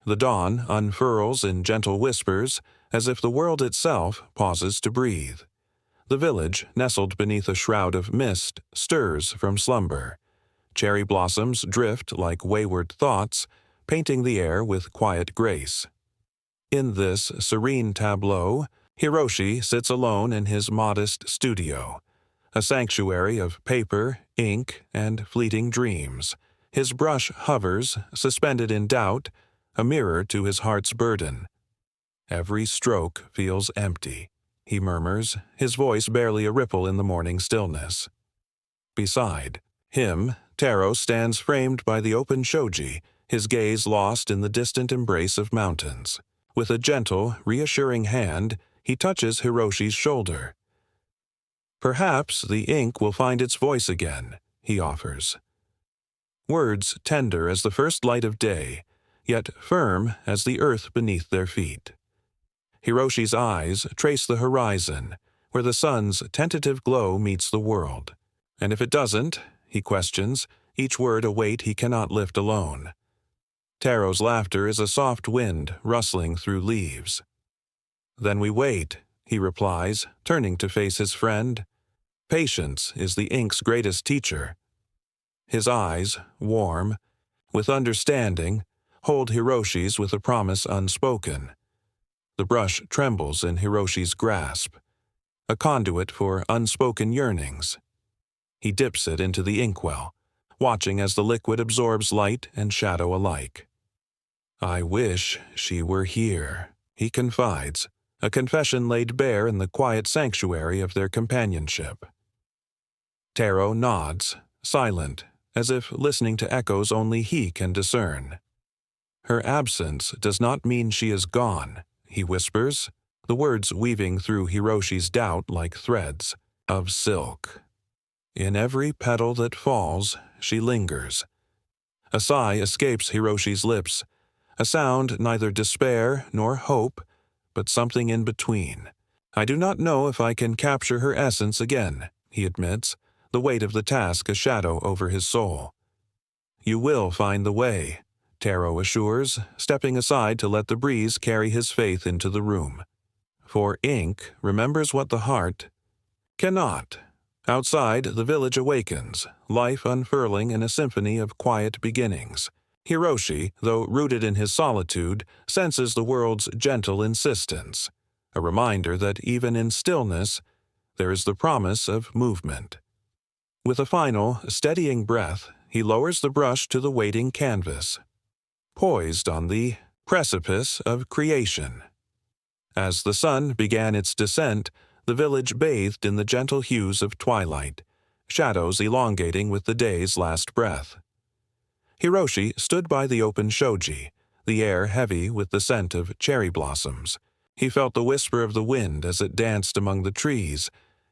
The dawn unfurls in gentle whispers, as if the world itself pauses to breathe. The village, nestled beneath a shroud of mist, stirs from slumber. Cherry blossoms drift like wayward thoughts, painting the air with quiet grace. In this serene tableau, Hiroshi sits alone in his modest studio, a sanctuary of paper, ink, and fleeting dreams. His brush hovers, suspended in doubt, a mirror to his heart's burden. Every stroke feels empty, he murmurs, his voice barely a ripple in the morning stillness. Beside him, Taro stands framed by the open shoji, his gaze lost in the distant embrace of mountains. With a gentle, reassuring hand, he touches Hiroshi's shoulder. "Perhaps the ink will find its voice again," he offers. Words tender as the first light of day, yet firm as the earth beneath their feet. Hiroshi's eyes trace the horizon, where the sun's tentative glow meets the world. And if it doesn't, he questions, each word a weight he cannot lift alone. Taro's laughter is a soft wind rustling through leaves. "Then we wait," he replies, turning to face his friend. Patience is the ink's greatest teacher. His eyes, warm, with understanding, hold Hiroshi's with a promise unspoken. The brush trembles in Hiroshi's grasp, a conduit for unspoken yearnings. He dips it into the inkwell, watching as the liquid absorbs light and shadow alike. "I wish she were here," he confides, a confession laid bare in the quiet sanctuary of their companionship. Taro nods, silent, as if listening to echoes only he can discern. "Her absence does not mean she is gone," he whispers, the words weaving through Hiroshi's doubt like threads of silk. "In every petal that falls, she lingers." A sigh escapes Hiroshi's lips, a sound neither despair nor hope, but something in between. "I do not know if I can capture her essence again," he admits, the weight of the task a shadow over his soul. "You will find the way," Taro assures, stepping aside to let the breeze carry his faith into the room. For ink remembers what the heart cannot. Outside, the village awakens, life unfurling in a symphony of quiet beginnings. Hiroshi, though rooted in his solitude, senses the world's gentle insistence, a reminder that even in stillness, there is the promise of movement. With a final, steadying breath, he lowers the brush to the waiting canvas, poised on the precipice of creation. As the sun began its descent, the village bathed in the gentle hues of twilight, shadows elongating with the day's last breath. Hiroshi stood by the open shoji, the air heavy with the scent of cherry blossoms. He felt the whisper of the wind as it danced among the trees,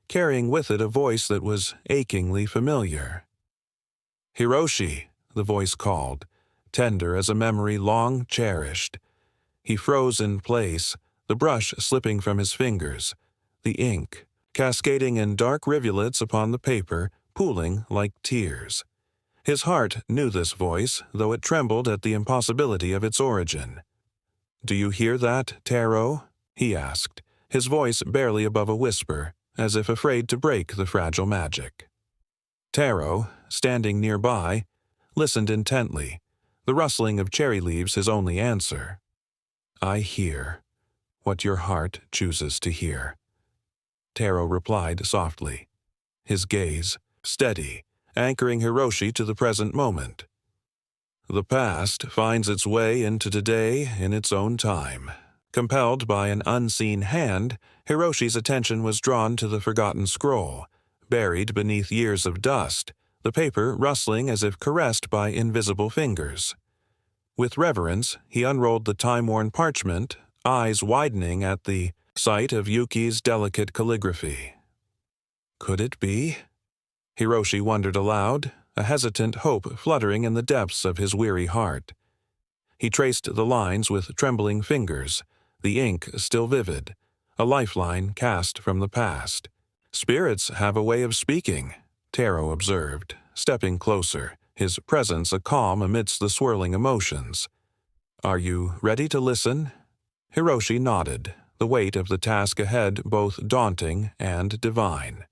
carrying with it a voice that was achingly familiar. "Hiroshi," the voice called, tender as a memory long cherished. He froze in place, the brush slipping from his fingers, the ink cascading in dark rivulets upon the paper, pooling like tears. His heart knew this voice, though it trembled at the impossibility of its origin. "Do you hear that, Taro?" he asked, his voice barely above a whisper, as if afraid to break the fragile magic. Taro, standing nearby, listened intently, the rustling of cherry leaves his only answer. "I hear what your heart chooses to hear," Taro replied softly, his gaze steady, anchoring Hiroshi to the present moment. "The past finds its way into today in its own time." Compelled by an unseen hand, Hiroshi's attention was drawn to the forgotten scroll, buried beneath years of dust, the paper rustling as if caressed by invisible fingers. With reverence, he unrolled the time-worn parchment, eyes widening at the sight of Yuki's delicate calligraphy. Could it be? Hiroshi wondered aloud, a hesitant hope fluttering in the depths of his weary heart. He traced the lines with trembling fingers, the ink still vivid, a lifeline cast from the past. "Spirits have a way of speaking," Taro observed, stepping closer, his presence a calm amidst the swirling emotions. Are you ready to listen? Hiroshi nodded, the weight of the task ahead both daunting and divine.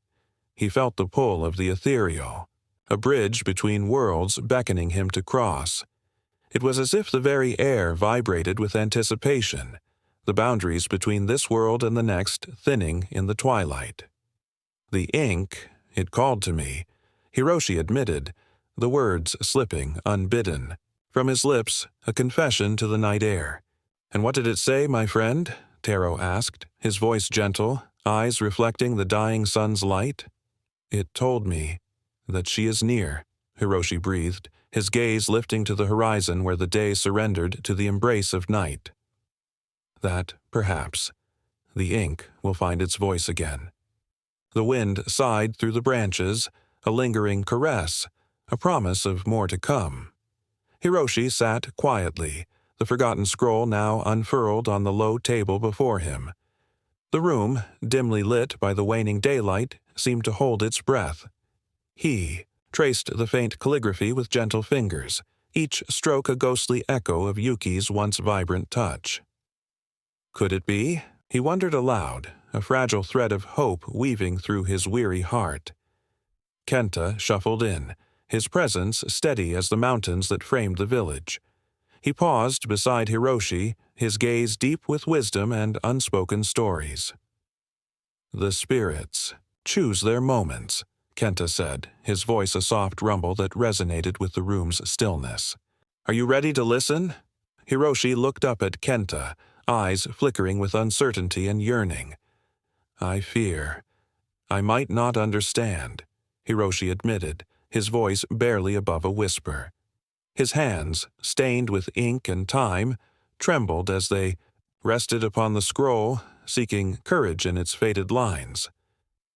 He felt the pull of the ethereal, a bridge between worlds beckoning him to cross. It was as if the very air vibrated with anticipation, the boundaries between this world and the next thinning in the twilight. The ink, it called to me, Hiroshi admitted, the words slipping unbidden. From his lips, a confession to the night air. "And what did it say, my friend?" Taro asked, his voice gentle, eyes reflecting the dying sun's light. "It told me that she is near," Hiroshi breathed, his gaze lifting to the horizon where the day surrendered to the embrace of night. That, perhaps, the ink will find its voice again. The wind sighed through the branches, a lingering caress, a promise of more to come. Hiroshi sat quietly, the forgotten scroll now unfurled on the low table before him. The room, dimly lit by the waning daylight, seemed to hold its breath. He traced the faint calligraphy with gentle fingers, each stroke a ghostly echo of Yuki's once vibrant touch. Could it be? He wondered aloud, a fragile thread of hope weaving through his weary heart. Kenta shuffled in, his presence steady as the mountains that framed the village. He paused beside Hiroshi, his gaze deep with wisdom and unspoken stories. "The spirits choose their moments," Kenta said, his voice a soft rumble that resonated with the room's stillness. "Are you ready to listen?" Hiroshi looked up at Kenta, eyes flickering with uncertainty and yearning. "I fear I might not understand," Hiroshi admitted, his voice barely above a whisper. His hands, stained with ink and time, trembled as they rested upon the scroll, seeking courage in its faded lines.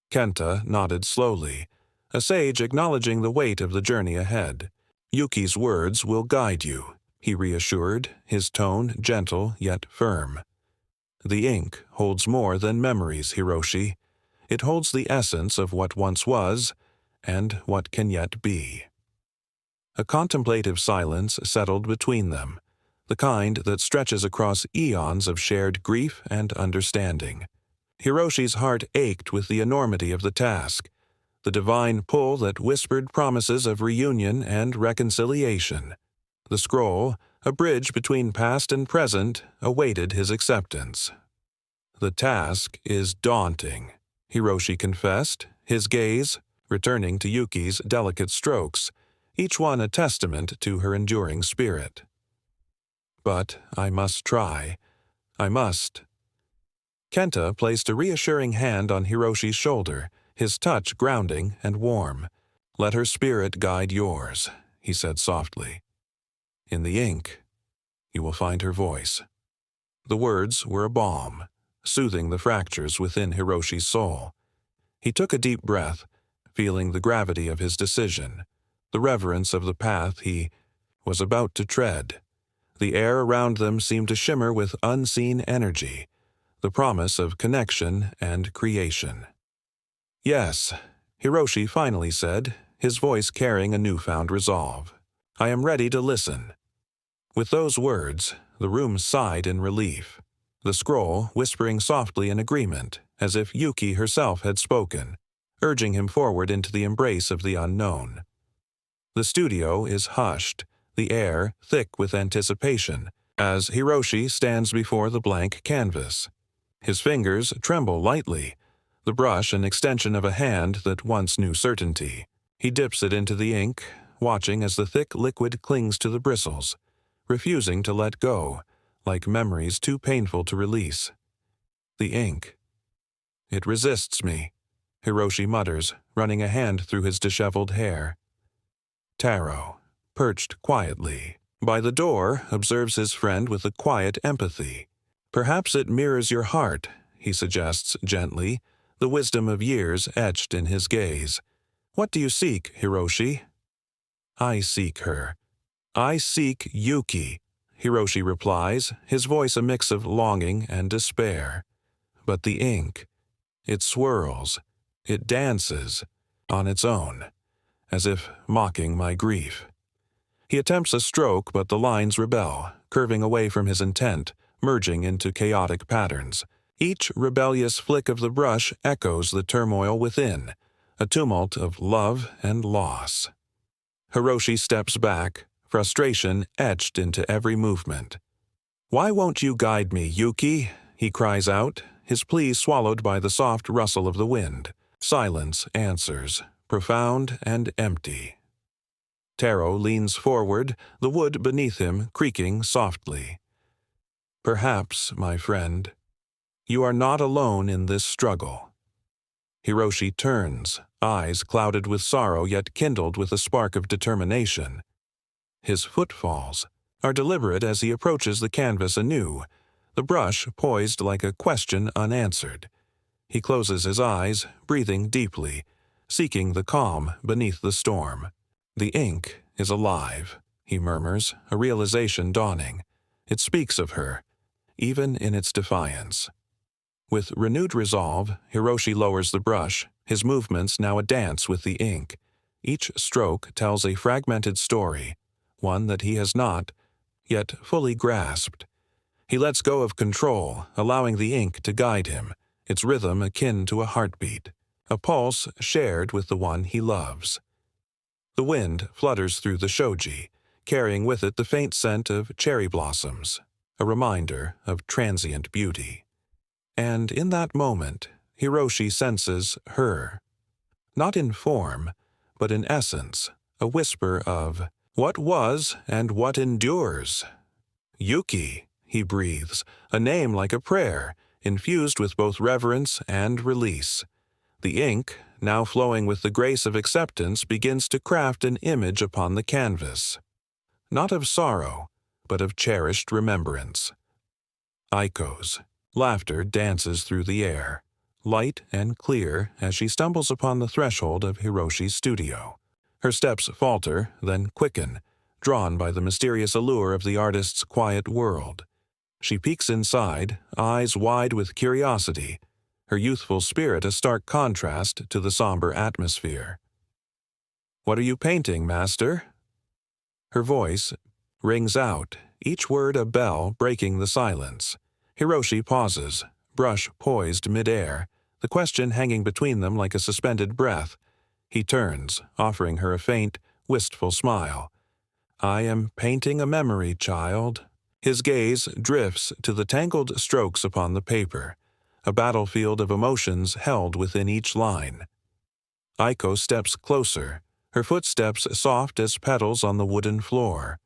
Kenta nodded slowly, a sage acknowledging the weight of the journey ahead. "Yuki's words will guide you," he reassured, his tone gentle yet firm. "The ink holds more than memories, Hiroshi. It holds the essence of what once was, and what can yet be." A contemplative silence settled between them, the kind that stretches across eons of shared grief and understanding. Hiroshi's heart ached with the enormity of the task, the divine pull that whispered promises of reunion and reconciliation. The scroll, a bridge between past and present, awaited his acceptance. "The task is daunting," Hiroshi confessed, his gaze returning to Yuki's delicate strokes, each one a testament to her enduring spirit. "But I must try. I must." Kenta placed a reassuring hand on Hiroshi's shoulder, his touch grounding and warm. "Let her spirit guide yours," he said softly. "In the ink, you will find her voice." The words were a balm, soothing the fractures within Hiroshi's soul. He took a deep breath, feeling the gravity of his decision, the reverence of the path he was about to tread. The air around them seemed to shimmer with unseen energy, the promise of connection and creation. "Yes," Hiroshi finally said, his voice carrying a newfound resolve. "I am ready to listen." With those words, the room sighed in relief, the scroll whispering softly in agreement, as if Yuki herself had spoken, urging him forward into the embrace of the unknown. The studio is hushed, the air thick with anticipation, as Hiroshi stands before the blank canvas. His fingers tremble lightly, the brush an extension of a hand that once knew certainty. He dips it into the ink, watching as the thick liquid clings to the bristles, refusing to let go, like memories too painful to release. The ink. "It resists me," Hiroshi mutters, running a hand through his disheveled hair. Taro, perched quietly by the door, observes his friend with a quiet empathy. "Perhaps it mirrors your heart," he suggests gently, the wisdom of years etched in his gaze. "What do you seek, Hiroshi?" "I seek her. I seek Yuki," Hiroshi replies, his voice a mix of longing and despair. "But the ink, it swirls, it dances, on its own, as if mocking my grief." He attempts a stroke, but the lines rebel, curving away from his intent, merging into chaotic patterns. Each rebellious flick of the brush echoes the turmoil within, a tumult of love and loss. Hiroshi steps back, frustration etched into every movement. "Why won't you guide me, Yuki?" he cries out, his plea swallowed by the soft rustle of the wind. Silence answers, profound and empty. Taro leans forward, the wood beneath him creaking softly. "Perhaps, my friend, you are not alone in this struggle." Hiroshi turns, eyes clouded with sorrow yet kindled with a spark of determination. His footfalls are deliberate as he approaches the canvas anew, the brush poised like a question unanswered. He closes his eyes, breathing deeply, seeking the calm beneath the storm. "The ink is alive," he murmurs, a realization dawning. It speaks of her, even in its defiance. With renewed resolve, Hiroshi lowers the brush, his movements now a dance with the ink. Each stroke tells a fragmented story, one that he has not yet fully grasped. He lets go of control, allowing the ink to guide him, its rhythm akin to a heartbeat, a pulse shared with the one he loves. The wind flutters through the shoji, carrying with it the faint scent of cherry blossoms, a reminder of transient beauty. And in that moment, Hiroshi senses her. Not in form, but in essence, a whisper of what was and what endures. "Yuki," he breathes, a name like a prayer, infused with both reverence and release. The ink, now flowing with the grace of acceptance, begins to craft an image upon the canvas. Not of sorrow, but of cherished remembrance. Aiko's laughter dances through the air, light and clear as she stumbles upon the threshold of Hiroshi's studio. Her steps falter, then quicken, drawn by the mysterious allure of the artist's quiet world. She peeks inside, eyes wide with curiosity, her youthful spirit a stark contrast to the somber atmosphere. "What are you painting, master?" Her voice rings out, each word a bell breaking the silence. Hiroshi pauses, brush poised mid-air, the question hanging between them like a suspended breath. He turns, offering her a faint, wistful smile. "I am painting a memory, child." His gaze drifts to the tangled strokes upon the paper, a battlefield of emotions held within each line. Aiko steps closer, her footsteps soft as petals on the wooden floor.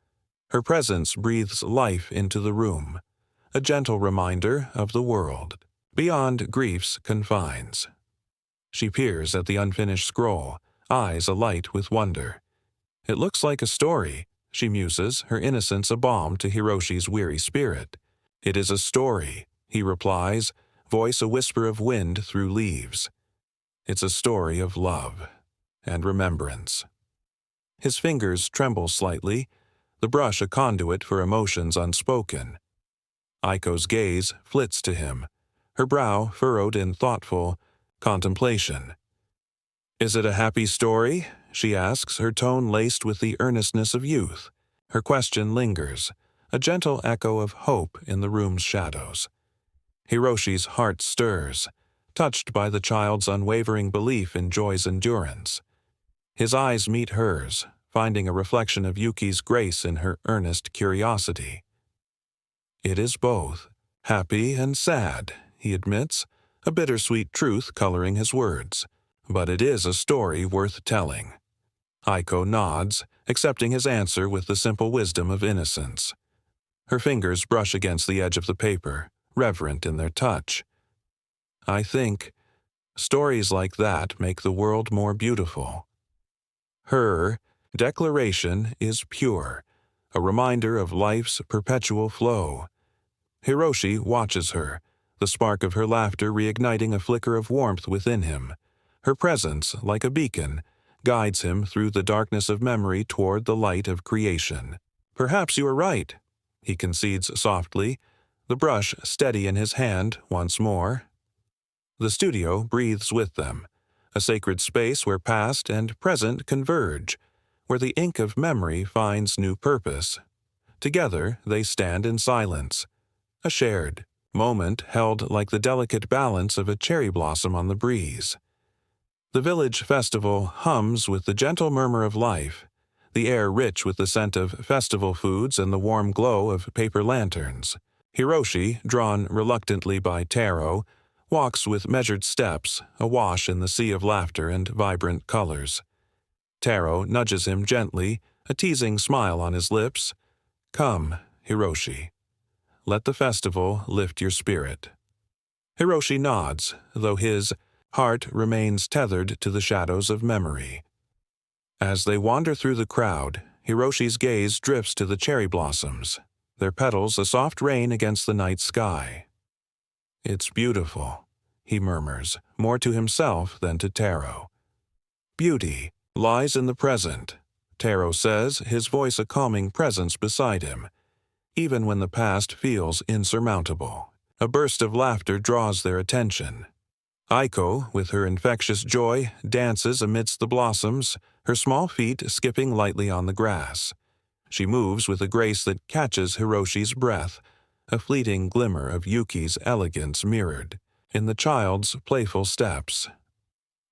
Her presence breathes life into the room, a gentle reminder of the world, beyond grief's confines. She peers at the unfinished scroll, eyes alight with wonder. "It looks like a story," she muses, her innocence a balm to Hiroshi's weary spirit. "It is a story," he replies, voice a whisper of wind through leaves. "It's a story of love and remembrance." His fingers tremble slightly, the brush a conduit for emotions unspoken. Aiko's gaze flits to him, her brow furrowed in thoughtful contemplation. "Is it a happy story?" she asks, her tone laced with the earnestness of youth. Her question lingers, a gentle echo of hope in the room's shadows. Hiroshi's heart stirs, touched by the child's unwavering belief in joy's endurance. His eyes meet hers, finding a reflection of Yuki's grace in her earnest curiosity. "It is both, happy and sad," he admits, a bittersweet truth coloring his words. "But it is a story worth telling." Aiko nods, accepting his answer with the simple wisdom of innocence. Her fingers brush against the edge of the paper, reverent in their touch. "I think stories like that make the world more beautiful." Her declaration is pure, a reminder of life's perpetual flow. Hiroshi watches her, the spark of her laughter reigniting a flicker of warmth within him. Her presence, like a beacon, guides him through the darkness of memory toward the light of creation. "Perhaps you are right," he concedes softly, the brush steady in his hand once more. The studio breathes with them, a sacred space where past and present converge, where the ink of memory finds new purpose. Together, they stand in silence, a shared moment held like the delicate balance of a cherry blossom on the breeze. The village festival hums with the gentle murmur of life, the air rich with the scent of festival foods and the warm glow of paper lanterns. Hiroshi, drawn reluctantly by Taro, walks with measured steps, awash in the sea of laughter and vibrant colors. Taro nudges him gently, a teasing smile on his lips. "Come, Hiroshi. Let the festival lift your spirit." Hiroshi nods, though his heart remains tethered to the shadows of memory. As they wander through the crowd, Hiroshi's gaze drifts to the cherry blossoms, their petals a soft rain against the night sky. "It's beautiful," he murmurs, more to himself than to Taro. "Beauty lies in the present," Taro says, his voice a calming presence beside him, even when the past feels insurmountable. A burst of laughter draws their attention. Aiko, with her infectious joy, dances amidst the blossoms, her small feet skipping lightly on the grass. She moves with a grace that catches Hiroshi's breath, a fleeting glimmer of Yuki's elegance mirrored in the child's playful steps.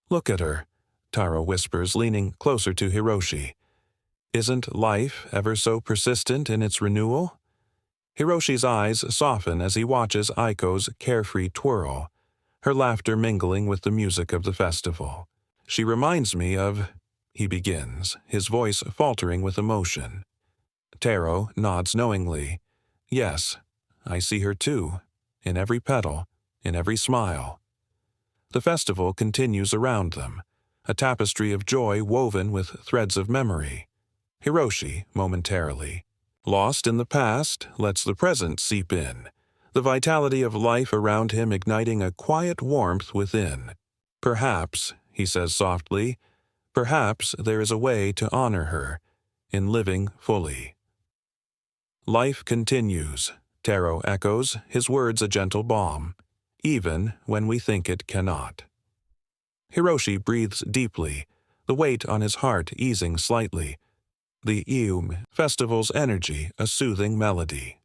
"Look at her," Taro whispers, leaning closer to Hiroshi. "Isn't life ever so persistent in its renewal?" Hiroshi's eyes soften as he watches Aiko's carefree twirl, her laughter mingling with the music of the festival. "She reminds me of," he begins, his voice faltering with emotion. Taro nods knowingly. "Yes, I see her too, in every petal, in every smile." The festival continues around them, a tapestry of joy woven with threads of memory. Hiroshi, momentarily lost in the past, lets the present seep in, the vitality of life around him igniting a quiet warmth within. "Perhaps," he says softly, "perhaps there is a way to honor her in living fully." "Life continues," Taro echoes, his words a gentle balm, "even when we think it cannot." Hiroshi breathes deeply, the weight on his heart easing slightly, the Ium festival's energy a soothing melody.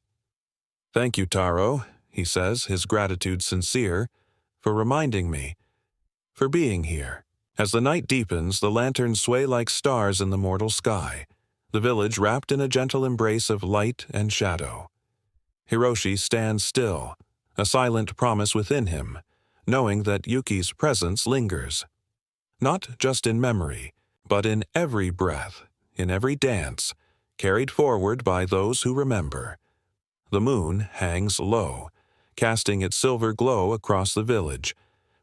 "Thank you, Taro," he says, his gratitude sincere, "for reminding me, for being here." As the night deepens, the lanterns sway like stars in the mortal sky, the village wrapped in a gentle embrace of light and shadow. Hiroshi stands still, a silent promise within him, knowing that Yuki's presence lingers. Not just in memory, but in every breath, in every dance, carried forward by those who remember. The moon hangs low, casting its silver glow across the village,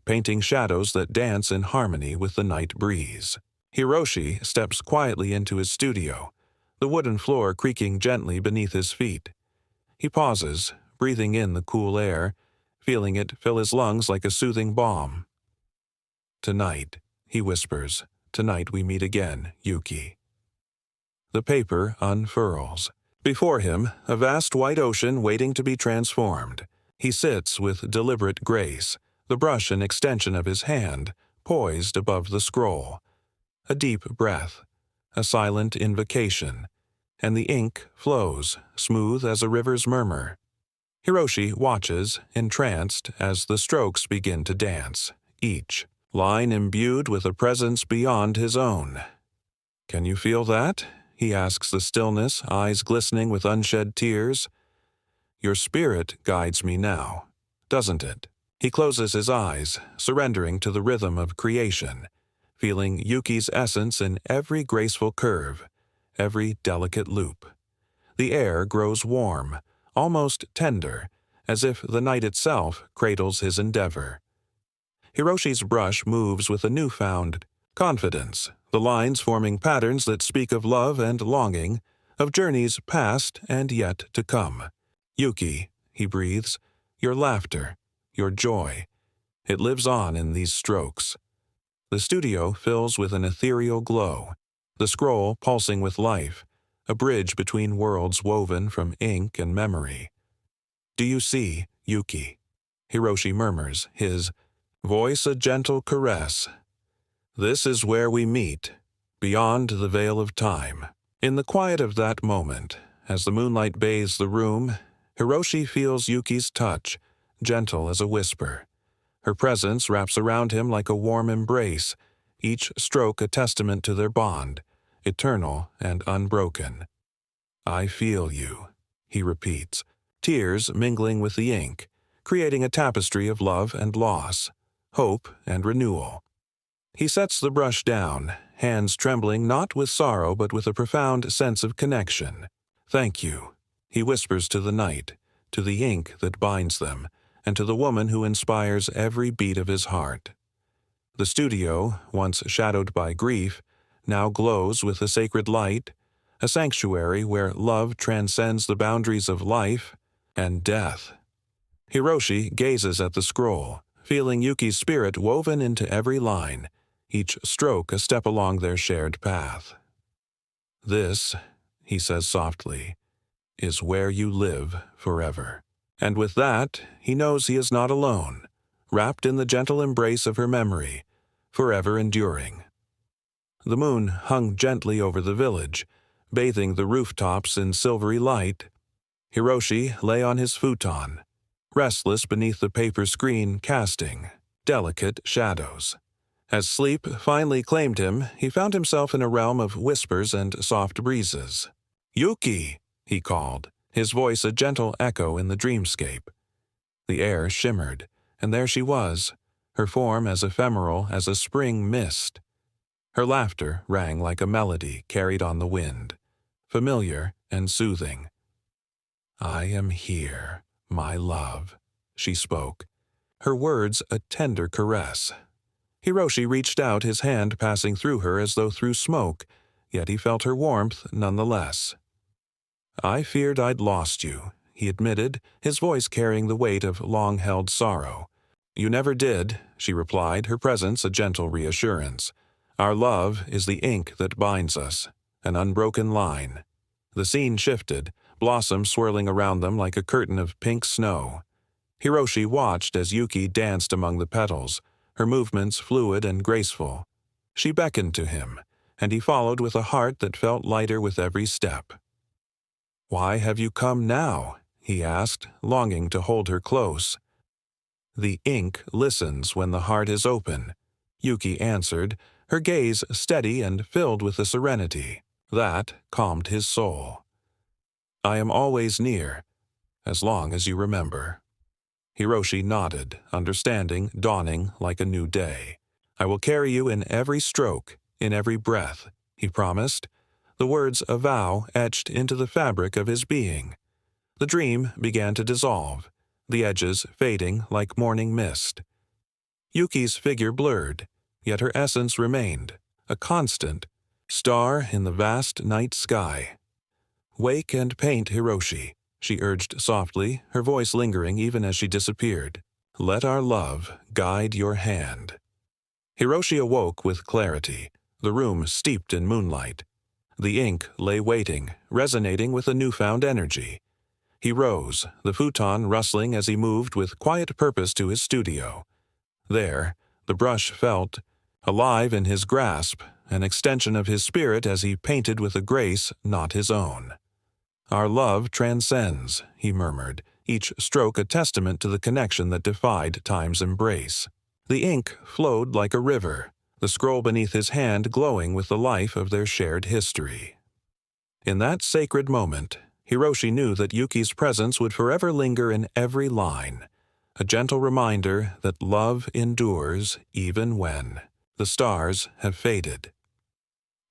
painting shadows that dance in harmony with the night breeze. Hiroshi steps quietly into his studio, the wooden floor creaking gently beneath his feet. He pauses, breathing in the cool air, feeling it fill his lungs like a soothing balm. "Tonight," he whispers, "tonight we meet again, Yuki." The paper unfurls. Before him, a vast white ocean waiting to be transformed. He sits with deliberate grace, the brush an extension of his hand, poised above the scroll. A deep breath, a silent invocation, and the ink flows, smooth as a river's murmur. Hiroshi watches, entranced, as the strokes begin to dance, each line imbued with a presence beyond his own. "Can you feel that?" he asks the stillness, eyes glistening with unshed tears. "Your spirit guides me now, doesn't it?" He closes his eyes, surrendering to the rhythm of creation, feeling Yuki's essence in every graceful curve, every delicate loop. The air grows warm, almost tender, as if the night itself cradles his endeavor. Hiroshi's brush moves with a newfound confidence, the lines forming patterns that speak of love and longing, of journeys past and yet to come. "Yuki," he breathes, "your laughter, your joy, it lives on in these strokes." The studio fills with an ethereal glow, the scroll pulsing with life, a bridge between worlds woven from ink and memory. "Do you see, Yuki?" Hiroshi murmurs, his voice a gentle caress. "This is where we meet, beyond the veil of time." In the quiet of that moment, as the moonlight bathes the room, Hiroshi feels Yuki's touch, gentle as a whisper. Her presence wraps around him like a warm embrace, each stroke a testament to their bond, eternal and unbroken. "I feel you," he repeats, tears mingling with the ink, creating a tapestry of love and loss, hope and renewal. He sets the brush down, hands trembling not with sorrow but with a profound sense of connection. "Thank you," he whispers to the night, to the ink that binds them, and to the woman who inspires every beat of his heart. The studio, once shadowed by grief, now glows with a sacred light, a sanctuary where love transcends the boundaries of life and death. Hiroshi gazes at the scroll, feeling Yuki's spirit woven into every line, each stroke a step along their shared path. "This," he says softly, "is where you live forever." And with that, he knows he is not alone, wrapped in the gentle embrace of her memory, forever enduring. The moon hung gently over the village, bathing the rooftops in silvery light. Hiroshi lay on his futon, restless beneath the paper screen, casting delicate shadows. As sleep finally claimed him, he found himself in a realm of whispers and soft breezes. "Yuki!" he called, his voice a gentle echo in the dreamscape. The air shimmered, and there she was, her form as ephemeral as a spring mist. Her laughter rang like a melody carried on the wind, familiar and soothing. "I am here, my love," she spoke, her words a tender caress. Hiroshi reached out, his hand passing through her as though through smoke, yet he felt her warmth nonetheless. "I feared I'd lost you," he admitted, his voice carrying the weight of long-held sorrow. "You never did," she replied, her presence a gentle reassurance. "Our love is the ink that binds us, an unbroken line." The scene shifted, blossoms swirling around them like a curtain of pink snow. Hiroshi watched as Yuki danced among the petals, her movements fluid and graceful. She beckoned to him, and he followed with a heart that felt lighter with every step. "Why have you come now?" he asked, longing to hold her close. "The ink listens when the heart is open," Yuki answered, her gaze steady and filled with a serenity that calmed his soul. "I am always near, as long as you remember." Hiroshi nodded, understanding dawning like a new day. "I will carry you in every stroke, in every breath," he promised, the words a vow etched into the fabric of his being. The dream began to dissolve, the edges fading like morning mist. Yuki's figure blurred, yet her essence remained, a constant star in the vast night sky. "Wake and paint, Hiroshi," she urged softly, her voice lingering even as she disappeared. "Let our love guide your hand." Hiroshi awoke with clarity, the room steeped in moonlight. The ink lay waiting, resonating with a newfound energy. He rose, the futon rustling as he moved with quiet purpose to his studio. There, the brush felt alive in his grasp, an extension of his spirit as he painted with a grace not his own. "Our love transcends," he murmured, each stroke a testament to the connection that defied time's embrace. The ink flowed like a river, the scroll beneath his hand glowing with the life of their shared history. In that sacred moment, Hiroshi knew that Yuki's presence would forever linger in every line, a gentle reminder that love endures even when the stars have faded.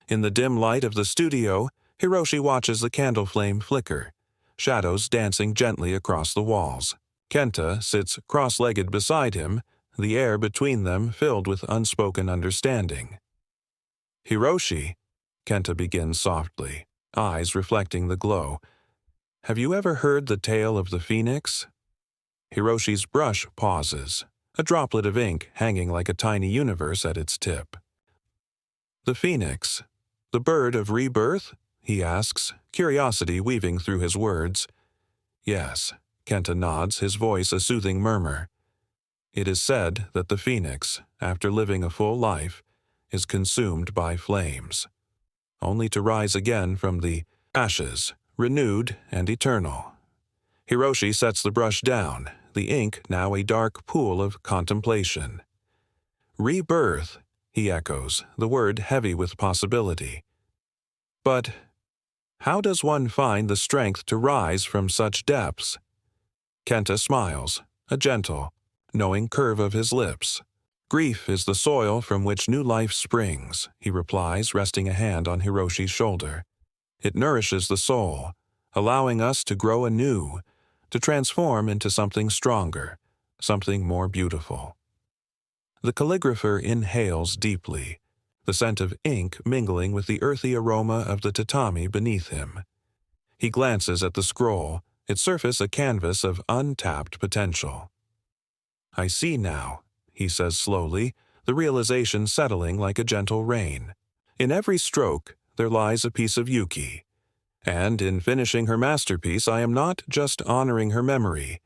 In the dim light of the studio, Hiroshi watches the candle flame flicker, shadows dancing gently across the walls. Kenta sits cross-legged beside him, the air between them filled with unspoken understanding. "Hiroshi," Kenta begins softly, eyes reflecting the glow, "have you ever heard the tale of the phoenix?" Hiroshi's brush pauses, a droplet of ink hanging like a tiny universe at its tip. "The phoenix, the bird of rebirth?" he asks, curiosity weaving through his words. "Yes," Kenta nods, his voice a soothing murmur. "It is said that the phoenix, after living a full life, is consumed by flames, only to rise again from the ashes, renewed and eternal. Hiroshi sets the brush down, the ink now a dark pool of contemplation. Rebirth, he echoes, the word heavy with possibility. But how does one find the strength to rise from such depths? Kenta smiles, a gentle, knowing curve of his lips. Grief is the soil from which new life springs, he replies, resting a hand on Hiroshi's shoulder. It nourishes the soul, allowing us to grow anew, to transform into something stronger, something more beautiful. The calligrapher inhales deeply, the scent of ink mingling with the earthy aroma of the tatami beneath him. He glances at the scroll, its surface a canvas of untapped potential. I see now, he says slowly, the realization settling like a gentle rain. In every stroke, there lies a piece of Yuki. And in finishing her masterpiece, I am not just honoring her memory.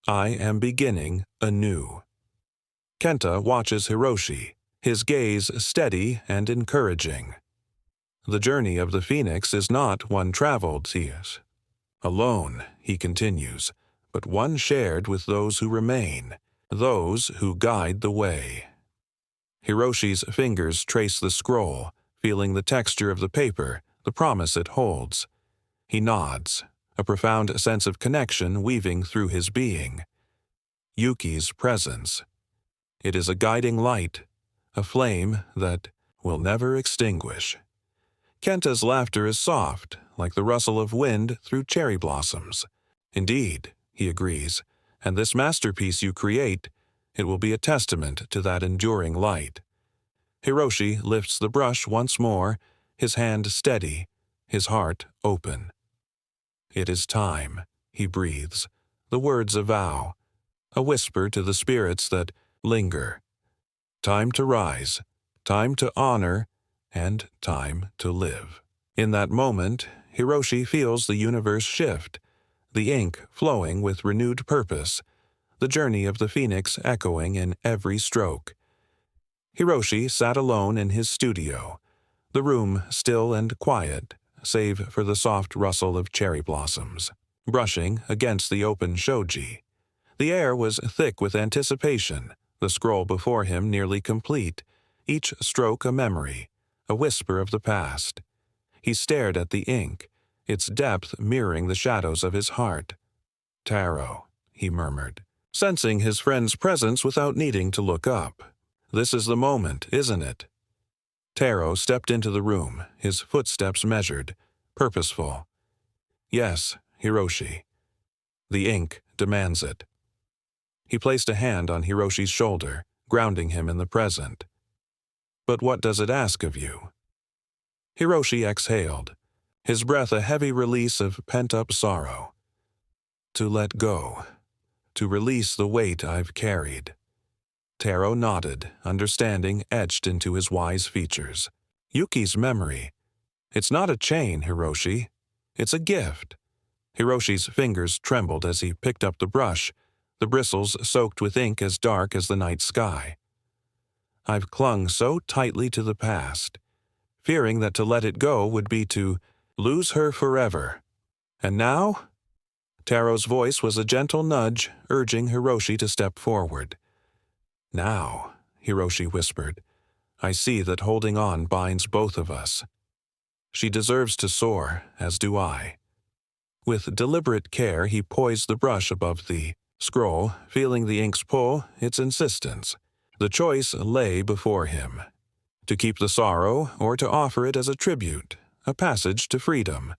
I am beginning anew. Kenta watches Hiroshi, his gaze steady and encouraging. The journey of the phoenix is not one traveled, alone, he continues, but one shared with those who remain, those who guide the way. Hiroshi's fingers trace the scroll, feeling the texture of the paper, the promise it holds. He nods, a profound sense of connection weaving through his being. Yuki's presence. It is a guiding light, a flame that will never extinguish. Kenta's laughter is soft, like the rustle of wind through cherry blossoms. Indeed, he agrees, and this masterpiece you create, it will be a testament to that enduring light. Hiroshi lifts the brush once more, his hand steady, his heart open. It is time, he breathes, the words a vow, a whisper to the spirits that linger. Time to rise, time to honor, and time to live. In that moment, Hiroshi feels the universe shift, the ink flowing with renewed purpose, the journey of the phoenix echoing in every stroke. Hiroshi sat alone in his studio, the room still and quiet, save for the soft rustle of cherry blossoms, brushing against the open shoji. The air was thick with anticipation, the scroll before him nearly complete, each stroke a memory, a whisper of the past. He stared at the ink, its depth mirroring the shadows of his heart. Taro, he murmured, sensing his friend's presence without needing to look up. This is the moment, isn't it? Taro stepped into the room, his footsteps measured, purposeful. Yes, Hiroshi. The ink demands it. He placed a hand on Hiroshi's shoulder, grounding him in the present. But what does it ask of you? Hiroshi exhaled, his breath a heavy release of pent-up sorrow. To let go, to release the weight I've carried. Taro nodded, understanding etched into his wise features. Yuki's memory. It's not a chain, Hiroshi. It's a gift. Hiroshi's fingers trembled as he picked up the brush, the bristles soaked with ink as dark as the night sky. I've clung so tightly to the past, fearing that to let it go would be to lose her forever. And now? Taro's voice was a gentle nudge, urging Hiroshi to step forward. Now, Hiroshi whispered, I see that holding on binds both of us. She deserves to soar, as do I. With deliberate care, he poised the brush above the scroll, feeling the ink's pull, its insistence. The choice lay before him. To keep the sorrow, or to offer it as a tribute, a passage to freedom.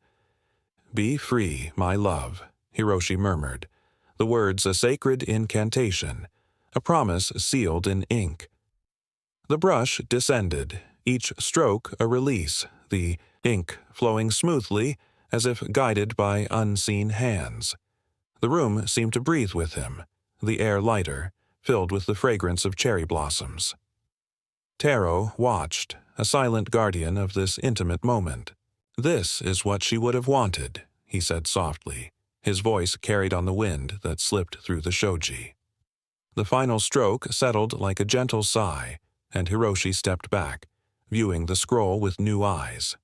Be free, my love, Hiroshi murmured, the words a sacred incantation, a promise sealed in ink. The brush descended, each stroke a release, the ink flowing smoothly as if guided by unseen hands. The room seemed to breathe with him, the air lighter, filled with the fragrance of cherry blossoms. Taro watched, a silent guardian of this intimate moment. This is what she would have wanted, he said softly, his voice carried on the wind that slipped through the shoji. The final stroke settled like a gentle sigh, and Hiroshi stepped back, viewing the scroll with new eyes.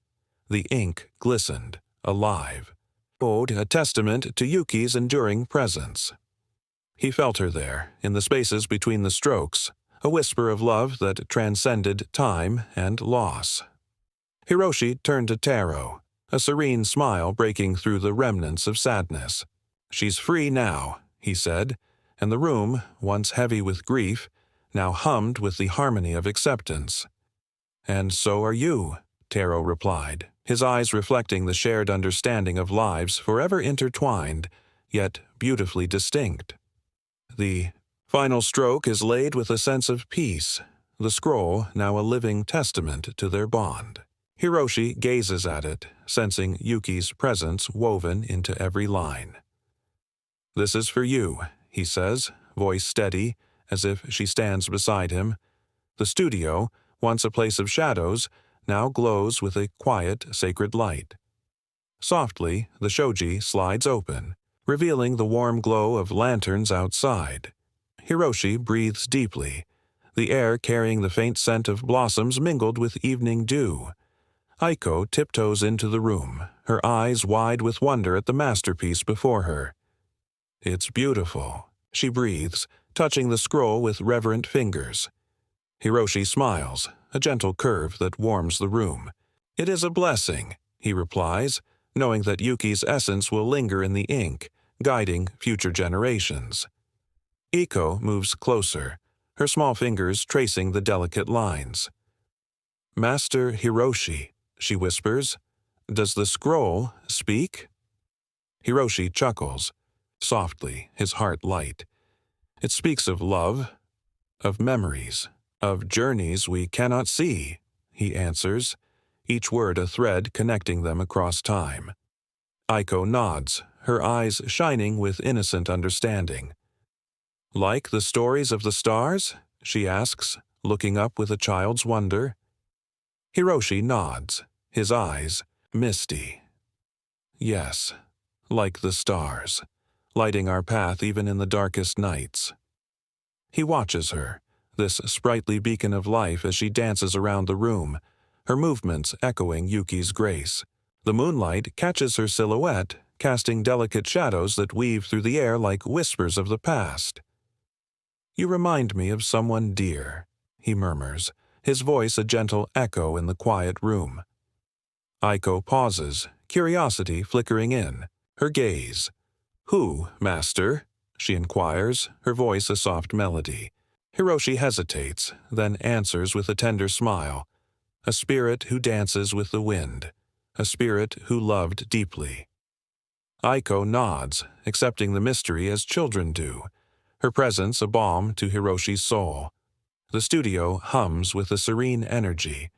The ink glistened, alive, ode a testament to Yuki's enduring presence. He felt her there, in the spaces between the strokes, a whisper of love that transcended time and loss. Hiroshi turned to Taro, a serene smile breaking through the remnants of sadness. "She's free now," he said, and the room, once heavy with grief, now hummed with the harmony of acceptance. "And so are you," Taro replied, his eyes reflecting the shared understanding of lives forever intertwined, yet beautifully distinct. The final stroke is laid with a sense of peace, the scroll now a living testament to their bond. Hiroshi gazes at it, sensing Yuki's presence woven into every line. "This is for you," he says, voice steady, as if she stands beside him. The studio, once a place of shadows, now glows with a quiet, sacred light. Softly, the shoji slides open, revealing the warm glow of lanterns outside. Hiroshi breathes deeply, the air carrying the faint scent of blossoms mingled with evening dew. Aiko tiptoes into the room, her eyes wide with wonder at the masterpiece before her. "It's beautiful," she breathes, touching the scroll with reverent fingers. Hiroshi smiles, a gentle curve that warms the room. "It is a blessing," he replies, knowing that Yuki's essence will linger in the ink, guiding future generations. Iko moves closer, her small fingers tracing the delicate lines. "Master Hiroshi," she whispers, "does the scroll speak?" Hiroshi chuckles, softly, his heart light. "It speaks of love, of memories, of journeys we cannot see," he answers, each word a thread connecting them across time. Aiko nods, her eyes shining with innocent understanding. "Like the stories of the stars?" she asks, looking up with a child's wonder. Hiroshi nods, his eyes misty. "Yes, like the stars, lighting our path even in the darkest nights." He watches her, this sprightly beacon of life as she dances around the room, her movements echoing Yuki's grace. The moonlight catches her silhouette, casting delicate shadows that weave through the air like whispers of the past. "You remind me of someone dear," he murmurs, his voice a gentle echo in the quiet room. Aiko pauses, curiosity flickering in, her gaze. "Who, master?" she inquires, her voice a soft melody. Hiroshi hesitates, then answers with a tender smile. "A spirit who dances with the wind, a spirit who loved deeply." Aiko nods, accepting the mystery as children do, her presence a balm to Hiroshi's soul. The studio hums with a serene energy,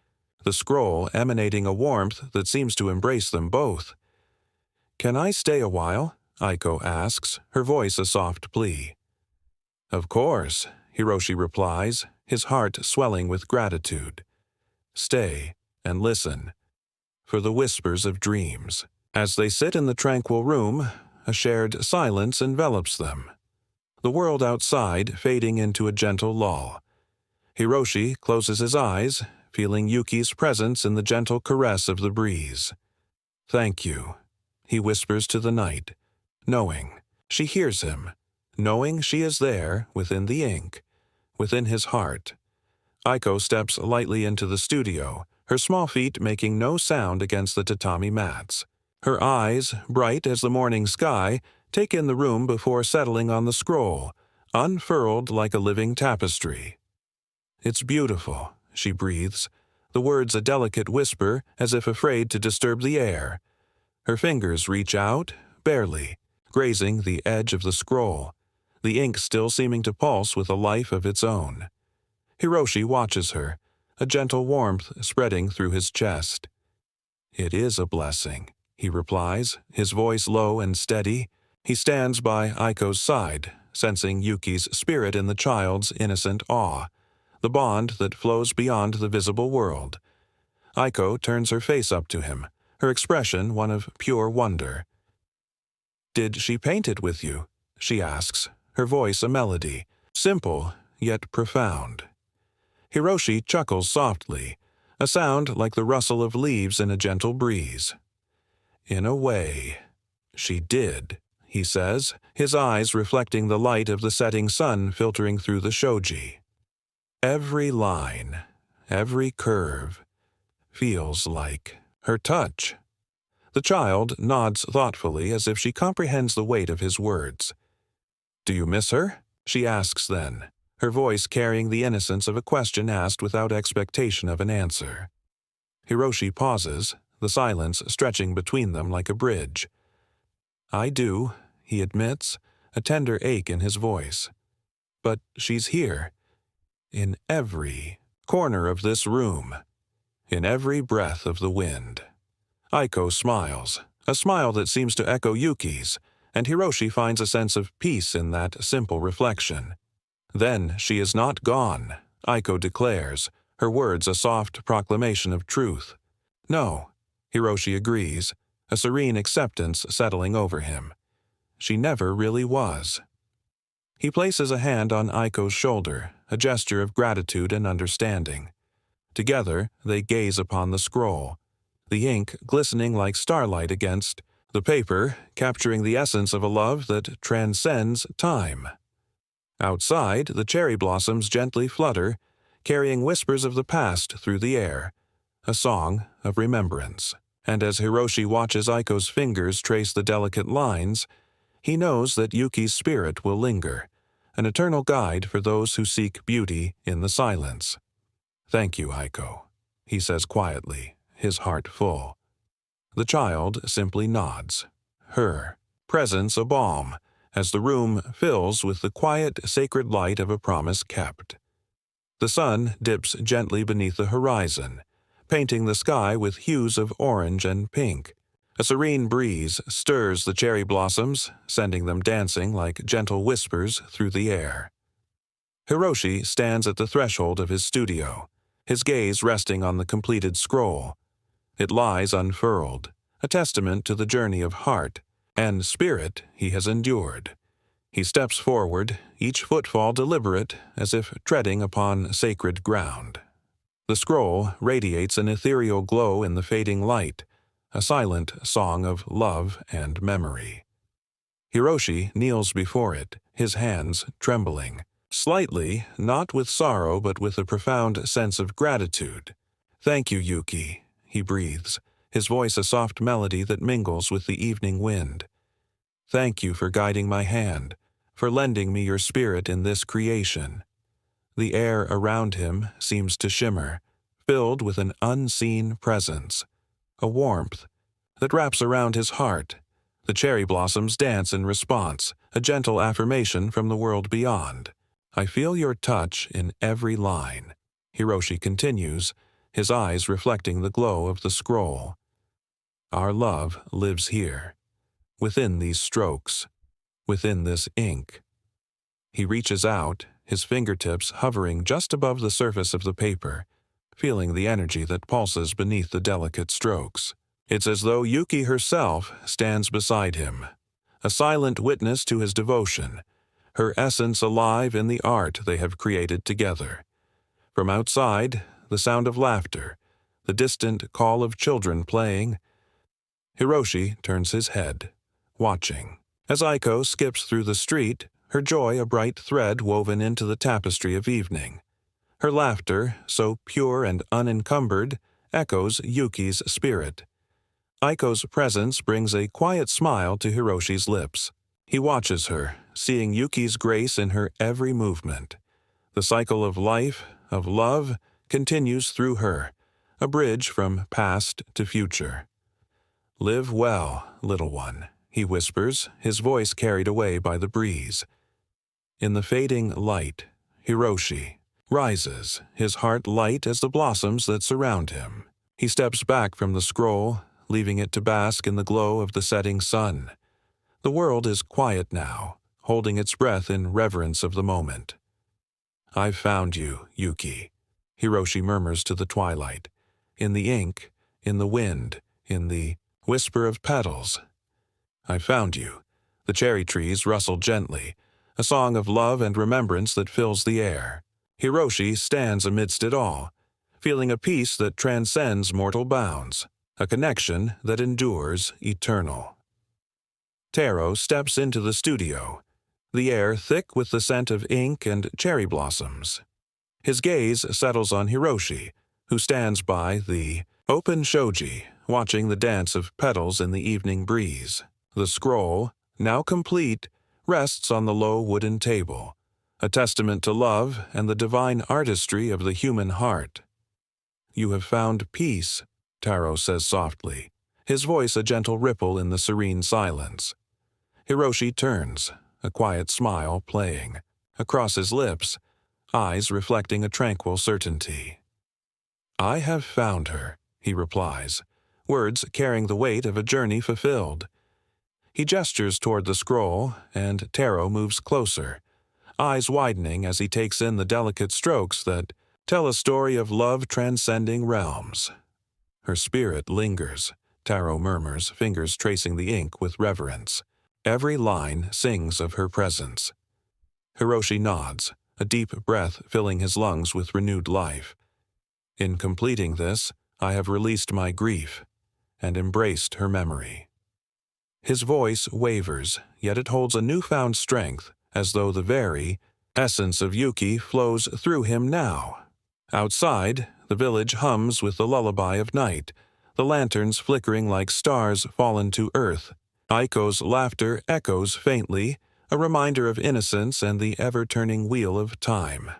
the scroll emanating a warmth that seems to embrace them both. "Can I stay a while?" Aiko asks, her voice a soft plea. "Of course," Hiroshi replies, his heart swelling with gratitude. "Stay and listen for the whispers of dreams." As they sit in the tranquil room, a shared silence envelops them, the world outside fading into a gentle lull. Hiroshi closes his eyes, feeling Yuki's presence in the gentle caress of the breeze. "Thank you," he whispers to the night, knowing she hears him, knowing she is there within the ink, within his heart. Aiko steps lightly into the studio, her small feet making no sound against the tatami mats. Her eyes, bright as the morning sky, take in the room before settling on the scroll, unfurled like a living tapestry. "It's beautiful," she breathes, the words a delicate whisper as if afraid to disturb the air. Her fingers reach out, barely, grazing the edge of the scroll, the ink still seeming to pulse with a life of its own. Hiroshi watches her, a gentle warmth spreading through his chest. "It is a blessing," he replies, his voice low and steady. He stands by Aiko's side, sensing Yuki's spirit in the child's innocent awe, the bond that flows beyond the visible world. Aiko turns her face up to him, her expression one of pure wonder. "Did she paint it with you?" she asks, her voice a melody, simple yet profound. Hiroshi chuckles softly, a sound like the rustle of leaves in a gentle breeze. "In a way." She did, he says, his eyes reflecting the light of the setting sun filtering through the shoji. Every line, every curve, feels like her touch. The child nods thoughtfully as if she comprehends the weight of his words. "Do you miss her?" she asks then, her voice carrying the innocence of a question asked without expectation of an answer. Hiroshi pauses, the silence stretching between them like a bridge. "I do," he admits, a tender ache in his voice. "But she's here, in every corner of this room, in every breath of the wind." Aiko smiles, a smile that seems to echo Yuki's, and Hiroshi finds a sense of peace in that simple reflection. "Then she is not gone," Aiko declares, her words a soft proclamation of truth. "No," Hiroshi agrees, a serene acceptance settling over him. "She never really was." He places a hand on Aiko's shoulder, a gesture of gratitude and understanding. Together, they gaze upon the scroll, the ink glistening like starlight against the paper, capturing the essence of a love that transcends time. Outside, the cherry blossoms gently flutter, carrying whispers of the past through the air, a song of remembrance. And as Hiroshi watches Aiko's fingers trace the delicate lines, he knows that Yuki's spirit will linger, an eternal guide for those who seek beauty in the silence. "Thank you, Aiko," he says quietly, his heart full. The child simply nods, her presence a balm, as the room fills with the quiet, sacred light of a promise kept. The sun dips gently beneath the horizon, painting the sky with hues of orange and pink. A serene breeze stirs the cherry blossoms, sending them dancing like gentle whispers through the air. Hiroshi stands at the threshold of his studio, his gaze resting on the completed scroll. It lies unfurled, a testament to the journey of heart and spirit he has endured. He steps forward, each footfall deliberate, as if treading upon sacred ground. The scroll radiates an ethereal glow in the fading light, a silent song of love and memory. Hiroshi kneels before it, his hands trembling, slightly, not with sorrow but with a profound sense of gratitude. "Thank you, Yuki," he breathes, his voice a soft melody that mingles with the evening wind. "Thank you for guiding my hand, for lending me your spirit in this creation." The air around him seems to shimmer, filled with an unseen presence, a warmth that wraps around his heart. The cherry blossoms dance in response, a gentle affirmation from the world beyond. "I feel your touch in every line," Hiroshi continues, his eyes reflecting the glow of the scroll. "Our love lives here, within these strokes, within this ink." He reaches out, his fingertips hovering just above the surface of the paper, feeling the energy that pulses beneath the delicate strokes. It's as though Yuki herself stands beside him, a silent witness to his devotion, her essence alive in the art they have created together. From outside, the sound of laughter, the distant call of children playing. Hiroshi turns his head, watching. As Aiko skips through the street, her joy a bright thread woven into the tapestry of evening. Her laughter, so pure and unencumbered, echoes Yuki's spirit. Aiko's presence brings a quiet smile to Hiroshi's lips. He watches her, seeing Yuki's grace in her every movement. The cycle of life, of love, continues through her, a bridge from past to future. "Live well, little one," he whispers, his voice carried away by the breeze. In the fading light, Hiroshi rises, his heart light as the blossoms that surround him. He steps back from the scroll, leaving it to bask in the glow of the setting sun. The world is quiet now, holding its breath in reverence of the moment. "I've found you, Yuki," Hiroshi murmurs to the twilight. "In the ink, in the wind, in the whisper of petals. I found you." The cherry trees rustle gently, a song of love and remembrance that fills the air. Hiroshi stands amidst it all, feeling a peace that transcends mortal bounds, a connection that endures eternal. Taro steps into the studio, the air thick with the scent of ink and cherry blossoms. His gaze settles on Hiroshi, who stands by the open shoji, watching the dance of petals in the evening breeze. The scroll, now complete, rests on the low wooden table, a testament to love and the divine artistry of the human heart. "You have found peace," Taro says softly, his voice a gentle ripple in the serene silence. Hiroshi turns, a quiet smile playing across his lips, eyes reflecting a tranquil certainty. "I have found her," he replies, words carrying the weight of a journey fulfilled. He gestures toward the scroll, and Taro moves closer, eyes widening as he takes in the delicate strokes that tell a story of love transcending realms. "Her spirit lingers," Taro murmurs, fingers tracing the ink with reverence. Every line sings of her presence. Hiroshi nods, a deep breath filling his lungs with renewed life. "In completing this, I have released my grief and embraced her memory." His voice wavers, yet it holds a newfound strength, as though the very essence of Yuki flows through him now. Outside, the village hums with the lullaby of night, the lanterns flickering like stars fallen to earth. Aiko's laughter echoes faintly, a reminder of innocence and the ever-turning wheel of time.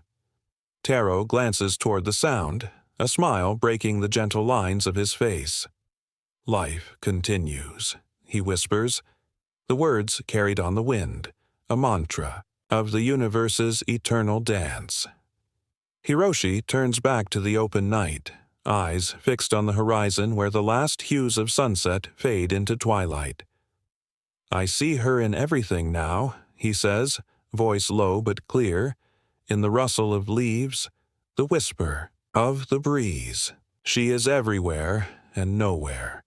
Taro glances toward the sound, a smile breaking the gentle lines of his face. "Life continues," he whispers, the words carried on the wind, a mantra of the universe's eternal dance. Hiroshi turns back to the open night, eyes fixed on the horizon where the last hues of sunset fade into twilight. "I see her in everything now," he says, voice low but clear, in the rustle of leaves, the whisper of the breeze. She is everywhere and nowhere.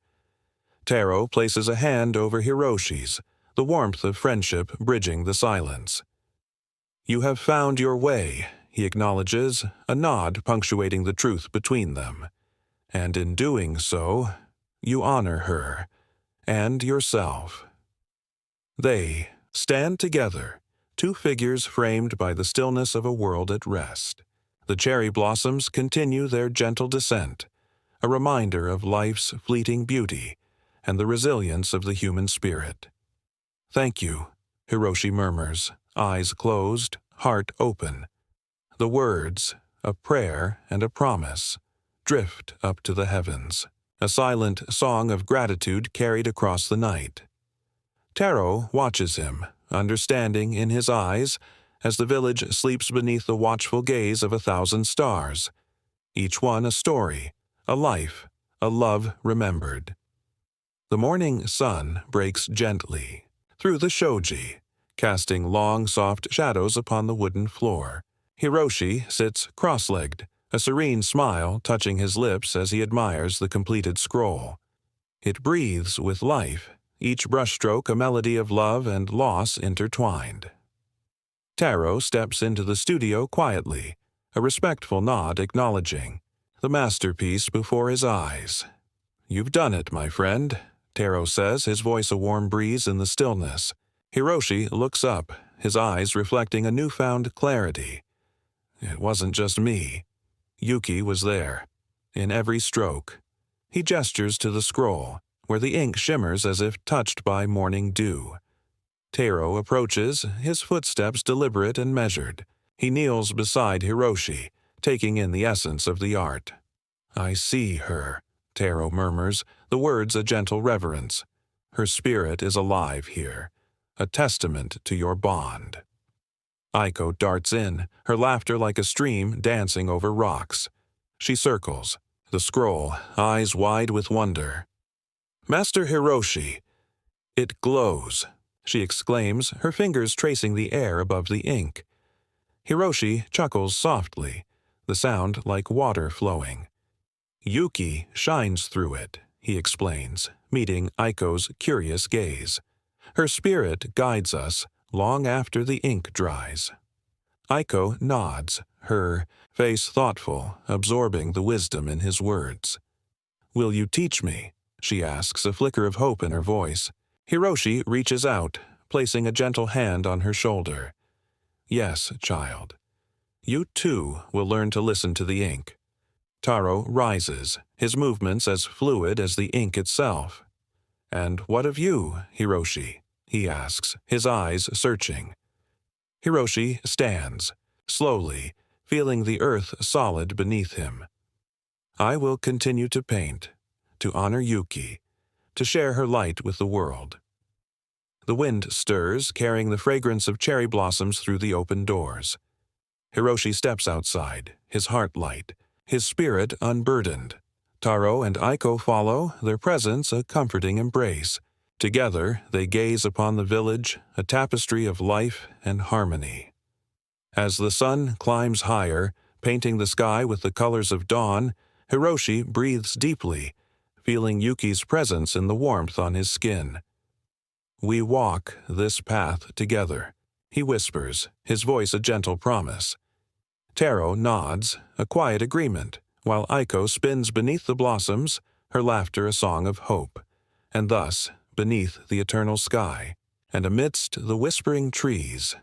Taro places a hand over Hiroshi's, the warmth of friendship bridging the silence. "You have found your way," he acknowledges, a nod punctuating the truth between them. "And in doing so, you honor her and yourself." They stand together, two figures framed by the stillness of a world at rest. The cherry blossoms continue their gentle descent, a reminder of life's fleeting beauty and the resilience of the human spirit. "Thank you," Hiroshi murmurs, eyes closed, heart open. The words, a prayer and a promise, drift up to the heavens, a silent song of gratitude carried across the night. Taro watches him, understanding in his eyes, as the village sleeps beneath the watchful gaze of 1,000 stars, each one a story, a life, a love remembered. The morning sun breaks gently through the shoji, casting long, soft shadows upon the wooden floor. Hiroshi sits cross-legged, a serene smile touching his lips as he admires the completed scroll. It breathes with life, each brushstroke a melody of love and loss intertwined. Taro steps into the studio quietly, a respectful nod acknowledging the masterpiece before his eyes. "You've done it, my friend," Taro says, his voice a warm breeze in the stillness. Hiroshi looks up, his eyes reflecting a newfound clarity. "It wasn't just me. Yuki was there, in every stroke." He gestures to the scroll, where the ink shimmers as if touched by morning dew. Taro approaches, his footsteps deliberate and measured. He kneels beside Hiroshi, taking in the essence of the art. "I see her," Taro murmurs, the words a gentle reverence. "Her spirit is alive here, a testament to your bond." Aiko darts in, her laughter like a stream dancing over rocks. She circles, the scroll, eyes wide with wonder. "Master Hiroshi, it glows," she exclaims, her fingers tracing the air above the ink. Hiroshi chuckles softly, the sound like water flowing. "Yuki shines through it," he explains, meeting Aiko's curious gaze. "Her spirit guides us long after the ink dries." Aiko nods, her face thoughtful, absorbing the wisdom in his words. "Will you teach me?" she asks, a flicker of hope in her voice. Hiroshi reaches out, placing a gentle hand on her shoulder. Yes, child. You too will learn to listen to the ink. Taro rises, his movements as fluid as the ink itself. And what of you, Hiroshi? He asks, his eyes searching. Hiroshi stands, slowly, feeling the earth solid beneath him. I will continue to paint, to honor Yuki, to share her light with the world. The wind stirs, carrying the fragrance of cherry blossoms through the open doors. Hiroshi steps outside, his heart light, his spirit unburdened. Taro and Aiko follow, their presence a comforting embrace. Together, they gaze upon the village, a tapestry of life and harmony. As the sun climbs higher, painting the sky with the colors of dawn, Hiroshi breathes deeply, feeling Yuki's presence in the warmth on his skin. We walk this path together, he whispers, his voice a gentle promise. Taro nods, a quiet agreement, while Aiko spins beneath the blossoms, her laughter a song of hope. And thus, beneath the eternal sky, and amidst the whispering trees,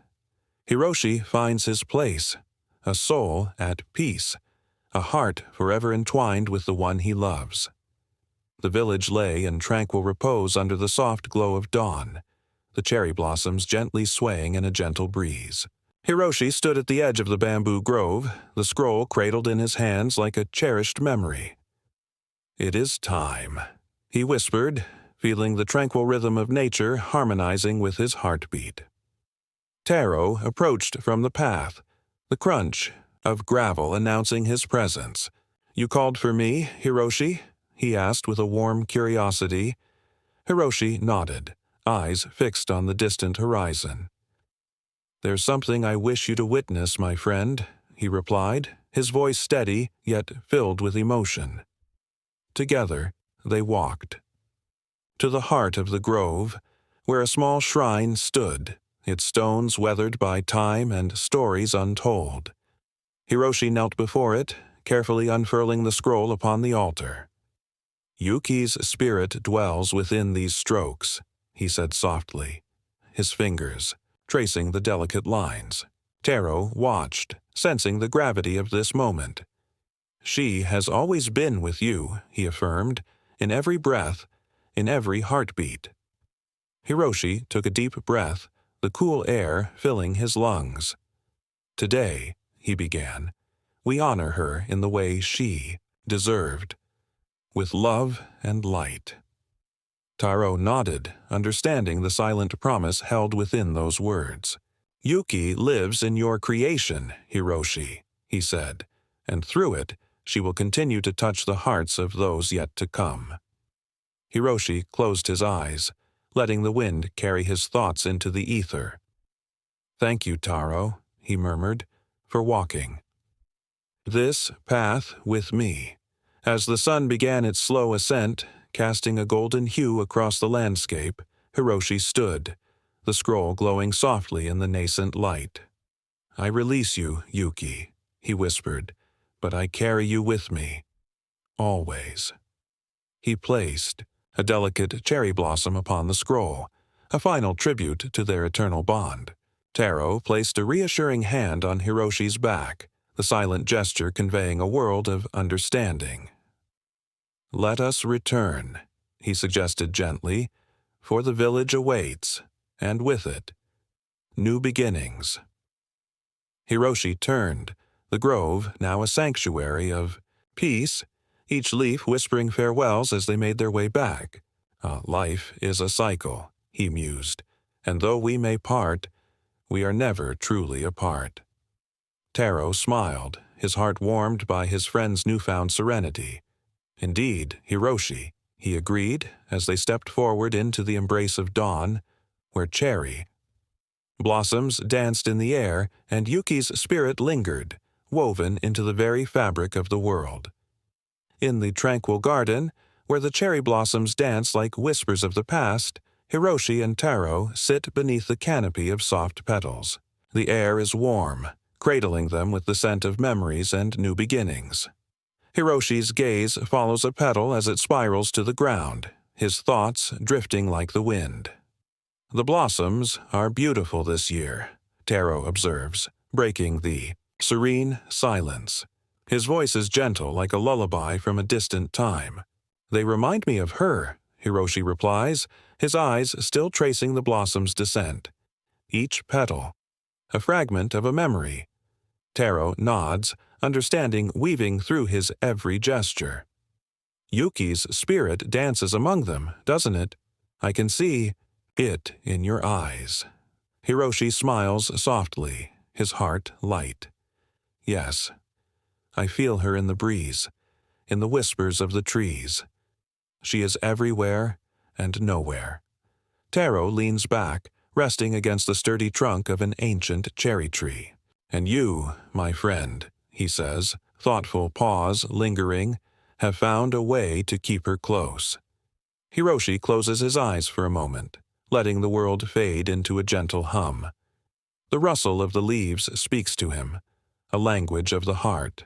Hiroshi finds his place, a soul at peace, a heart forever entwined with the one he loves. The village lay in tranquil repose under the soft glow of dawn, the cherry blossoms gently swaying in a gentle breeze. Hiroshi stood at the edge of the bamboo grove, the scroll cradled in his hands like a cherished memory. It is time, he whispered, feeling the tranquil rhythm of nature harmonizing with his heartbeat. Taro approached from the path, the crunch of gravel announcing his presence. You called for me, Hiroshi? He asked with a warm curiosity. Hiroshi nodded, eyes fixed on the distant horizon. There's something I wish you to witness, my friend, he replied, his voice steady yet filled with emotion. Together, they walked. To the heart of the grove, where a small shrine stood, its stones weathered by time and stories untold. Hiroshi knelt before it, carefully unfurling the scroll upon the altar. Yuki's spirit dwells within these strokes, he said softly, his fingers tracing the delicate lines. Taro watched, sensing the gravity of this moment. She has always been with you, he affirmed, in every breath, in every heartbeat. Hiroshi took a deep breath, the cool air filling his lungs. Today, he began, we honor her in the way she deserved, with love and light. Taro nodded, understanding the silent promise held within those words. Yuki lives in your creation, Hiroshi, he said, and through it, she will continue to touch the hearts of those yet to come. Hiroshi closed his eyes, letting the wind carry his thoughts into the ether. Thank you, Taro, he murmured, for walking this path with me. As the sun began its slow ascent, casting a golden hue across the landscape, Hiroshi stood, the scroll glowing softly in the nascent light. I release you, Yuki, he whispered, but I carry you with me, always. He placed a delicate cherry blossom upon the scroll, a final tribute to their eternal bond. Taro placed a reassuring hand on Hiroshi's back, the silent gesture conveying a world of understanding. Let us return, he suggested gently, for the village awaits, and with it, new beginnings. Hiroshi turned, the grove now a sanctuary of peace, each leaf whispering farewells as they made their way back. Life is a cycle, he mused, and though we may part, we are never truly apart. Taro smiled, his heart warmed by his friend's newfound serenity. Indeed, Hiroshi, he agreed as they stepped forward into the embrace of dawn, where cherry blossoms danced in the air and Yuki's spirit lingered, woven into the very fabric of the world. In the tranquil garden, where the cherry blossoms dance like whispers of the past, Hiroshi and Taro sit beneath the canopy of soft petals. The air is warm, cradling them with the scent of memories and new beginnings. Hiroshi's gaze follows a petal as it spirals to the ground, his thoughts drifting like the wind. "The blossoms are beautiful this year," Taro observes, breaking the serene silence. His voice is gentle like a lullaby from a distant time. "They remind me of her," Hiroshi replies, his eyes still tracing the blossom's descent. "Each petal, a fragment of a memory." Taro nods, understanding weaving through his every gesture. "Yuki's spirit dances among them, doesn't it? I can see it in your eyes." Hiroshi smiles softly, his heart light. "Yes, I feel her in the breeze, in the whispers of the trees. She is everywhere and nowhere." Taro leans back, resting against the sturdy trunk of an ancient cherry tree. "And you, my friend," he says, thoughtful pause lingering, "have found a way to keep her close." Hiroshi closes his eyes for a moment, letting the world fade into a gentle hum. The rustle of the leaves speaks to him, a language of the heart.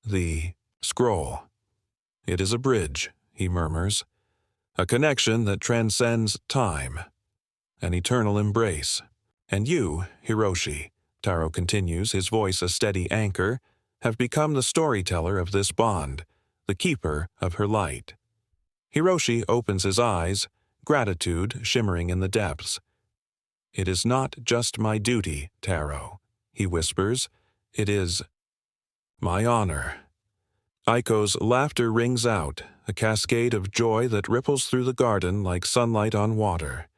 The scroll. "It is a bridge," he murmurs, "a connection that transcends time, an eternal embrace. And you, Hiroshi," Taro continues, his voice a steady anchor, "have become the storyteller of this bond, the keeper of her light." Hiroshi opens his eyes, gratitude shimmering in the depths. "It is not just my duty, Taro," he whispers. "It is my honor." Aiko's laughter rings out, a cascade of joy that ripples through the garden like sunlight on water.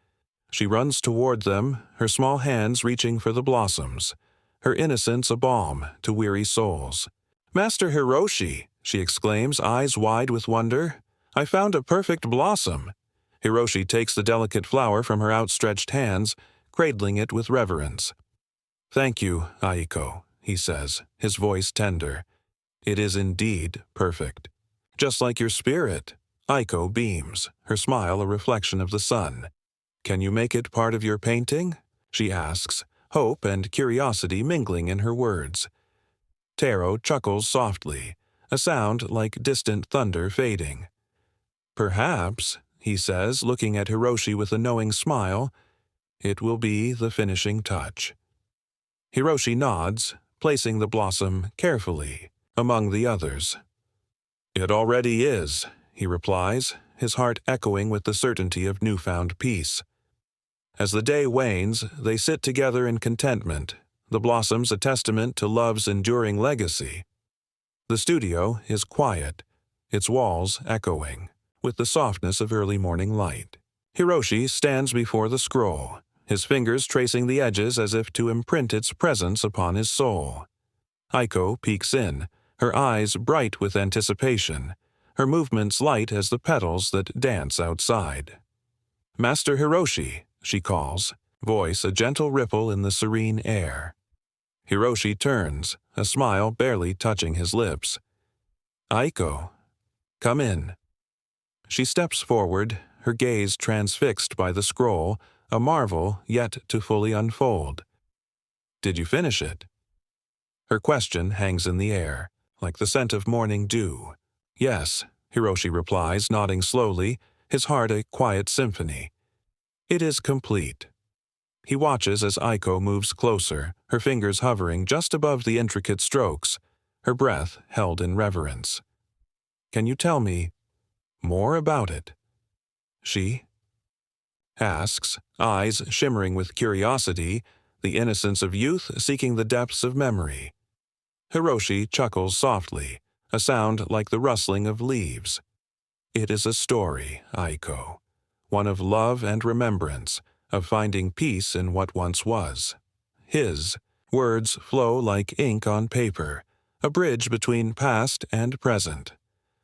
She runs toward them, her small hands reaching for the blossoms, her innocence a balm to weary souls. "Master Hiroshi," she exclaims, eyes wide with wonder, "I found a perfect blossom." Hiroshi takes the delicate flower from her outstretched hands, cradling it with reverence. "Thank you, Aiko," he says, his voice tender. "It is indeed perfect. Just like your spirit." Aiko beams, her smile a reflection of the sun. "Can you make it part of your painting?" she asks, hope and curiosity mingling in her words. Taro chuckles softly, a sound like distant thunder fading. "Perhaps," he says, looking at Hiroshi with a knowing smile, "it will be the finishing touch." Hiroshi nods, placing the blossom carefully among the others. "It already is," he replies, his heart echoing with the certainty of newfound peace. As the day wanes, they sit together in contentment, the blossoms a testament to love's enduring legacy. The studio is quiet, its walls echoing, with the softness of early morning light. Hiroshi stands before the scroll, his fingers tracing the edges as if to imprint its presence upon his soul. Aiko peeks in, her eyes bright with anticipation, her movements light as the petals that dance outside. "Master Hiroshi," she calls, voice a gentle ripple in the serene air. Hiroshi turns, a smile barely touching his lips. "Aiko, come in." She steps forward, her gaze transfixed by the scroll, a marvel yet to fully unfold. "Did you finish it?" Her question hangs in the air, like the scent of morning dew. "Yes," Hiroshi replies, nodding slowly, his heart a quiet symphony. "It is complete." He watches as Aiko moves closer, her fingers hovering just above the intricate strokes, her breath held in reverence. "Can you tell me more about it?" she asks, eyes shimmering with curiosity, the innocence of youth seeking the depths of memory. Hiroshi chuckles softly, a sound like the rustling of leaves. "It is a story, Aiko, one of love and remembrance, of finding peace in what once was." His words flow like ink on paper, a bridge between past and present.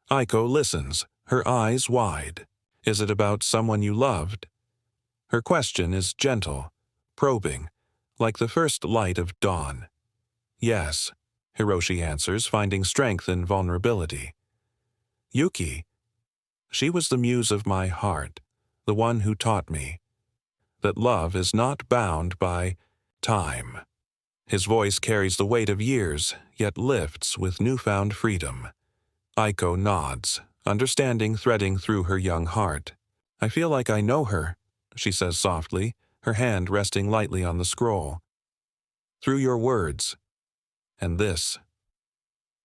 Aiko listens, her eyes wide. "Is it about someone you loved?" Her question is gentle, probing, like the first light of dawn. "Yes," Hiroshi answers, finding strength in vulnerability. "Yuki, she was the muse of my heart, the one who taught me that love is not bound by time." His voice carries the weight of years, yet lifts with newfound freedom. Aiko nods, understanding threading through her young heart. I feel like I know her, she says softly, her hand resting lightly on the scroll. Through your words. And this.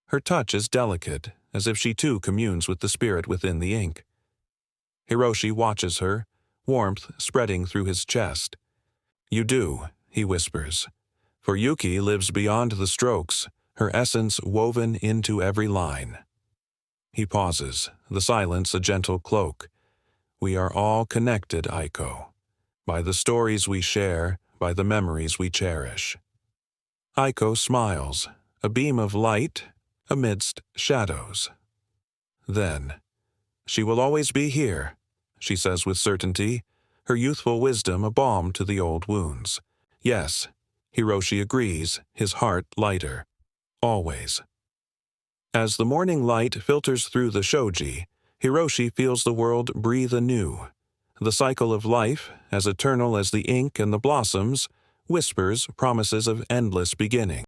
Her touch is delicate, as if she too communes with the spirit within the ink. Hiroshi watches her, warmth spreading through his chest. You do, he whispers. For Yuki lives beyond the strokes, her essence woven into every line. He pauses, the silence a gentle cloak. We are all connected, Aiko. By the stories we share, by the memories we cherish. Aiko smiles, a beam of light amidst shadows. Then, she will always be here, she says with certainty, her youthful wisdom a balm to the old wounds. Yes, Hiroshi agrees, his heart lighter. Always. As the morning light filters through the shoji, Hiroshi feels the world breathe anew. The cycle of life, as eternal as the ink and the blossoms, whispers promises of endless beginning.